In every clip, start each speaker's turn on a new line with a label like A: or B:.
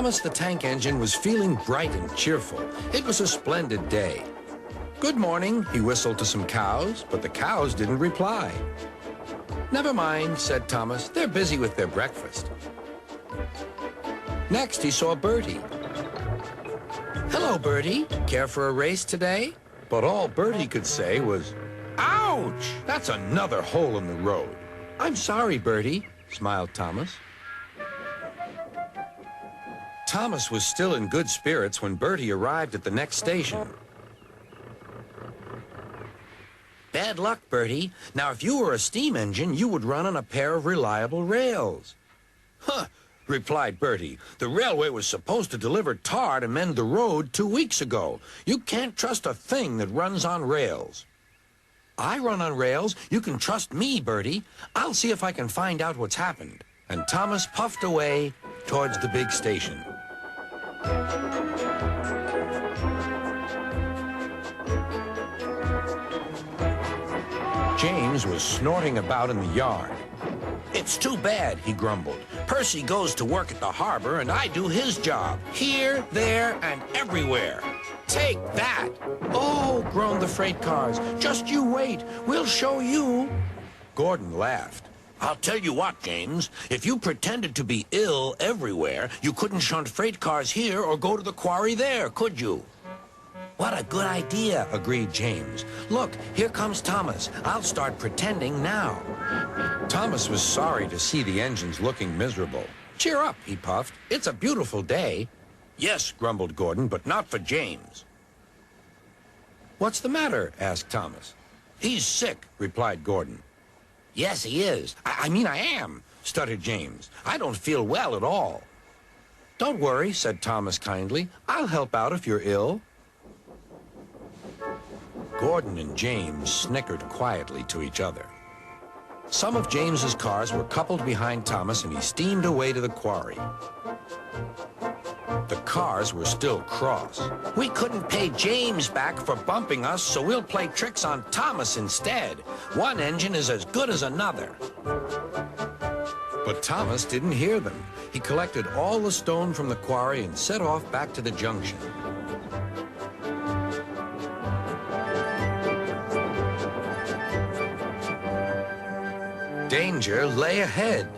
A: Thomas the tank engine was feeling bright and cheerful. It was a splendid day. "Good morning," he whistled to some cows, but the cows didn't reply. "Never mind," said Thomas. "They're busy with their breakfast." Next, he saw Bertie. "Hello, Bertie. Care for a race today?" But all Bertie could say was, "Ouch! That's another hole in the road." "I'm sorry, Bertie," smiled Thomas. Thomas was still in good spirits when Bertie arrived at the next station. "Bad luck, Bertie. Now, if you were a steam engine, you would run on a pair of reliable rails." "Huh," replied Bertie. "The railway was supposed to deliver tar to mend the road 2 weeks ago. You can't trust a thing that runs on rails." "I run on rails. You can trust me, Bertie. I'll see if I can find out what's happened." And Thomas puffed away towards the big station. James was snorting about in the yard. "It's too bad," he grumbled. "Percy goes to work at the harbor and I do his job. Here, there, and everywhere. Take that!" "Oh," groaned the freight cars. "Just you wait. We'll show you." Gordon laughed. "I'll tell you what, James. If you pretended to be ill everywhere, you couldn't shunt freight cars here or go to the quarry there, could you?" "What a good idea," agreed James. "Look, here comes Thomas. I'll start pretending now." Thomas was sorry to see the engines looking miserable. "Cheer up," he puffed. "It's a beautiful day." "Yes," grumbled Gordon, "but not for James." "What's the matter?" asked Thomas. "He's sick," replied Gordon. "Yes, he is. I mean, I am," stuttered James. "I don't feel well at all." "Don't worry," said Thomas kindly. "I'll help out if you're ill." Gordon and James snickered quietly to each other. Some of James's cars were coupled behind Thomas, and he steamed away to the quarry. The cars were still cross. "We couldn't pay James back for bumping us, so we'll play tricks on Thomas instead. One engine is as good as another." But Thomas didn't hear them. He collected all the stone from the quarry and set off back to the junction. Danger lay ahead.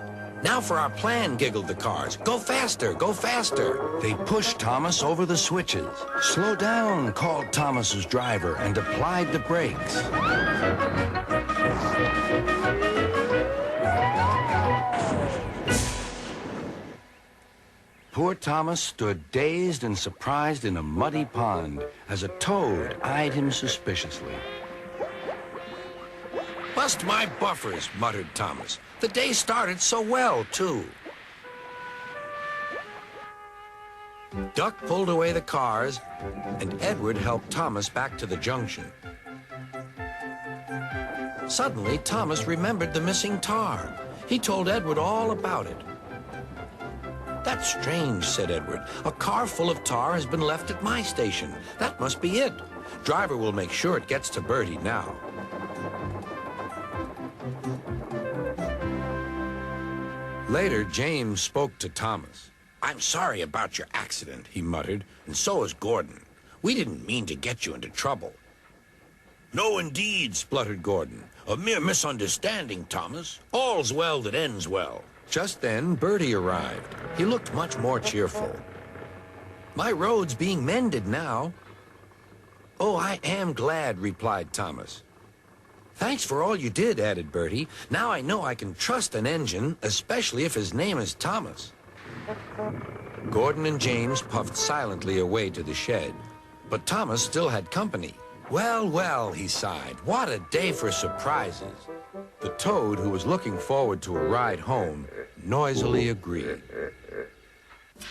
A: "Now for our plan," giggled the cars. "Go faster, go faster." They pushed Thomas over the switches. "Slow down," called Thomas's driver and applied the brakes. Poor Thomas stood dazed and surprised in a muddy pond as a toad eyed him suspiciously. "Bust my buffers," muttered Thomas. "The day started so well, too." Duck pulled away the cars, and Edward helped Thomas back to the junction. Suddenly, Thomas remembered the missing tar. He told Edward all about it. "That's strange," said Edward. "A car full of tar has been left at my station. That must be it. Driver will make sure it gets to Bertie now." Later, James spoke to Thomas. "I'm sorry about your accident," he muttered, "and so is Gordon. We didn't mean to get you into trouble." "No, indeed," spluttered Gordon. "A mere misunderstanding, Thomas. All's well that ends well." Just then, Bertie arrived. He looked much more cheerful. "My road's being mended now." "Oh, I am glad," replied Thomas. "Thanks for all you did," added Bertie. "Now I know I can trust an engine, especially if his name is Thomas." Gordon and James puffed silently away to the shed, but Thomas still had company. "Well, well," he sighed, "what a day for surprises." The toad, who was looking forward to a ride home, noisily agreed.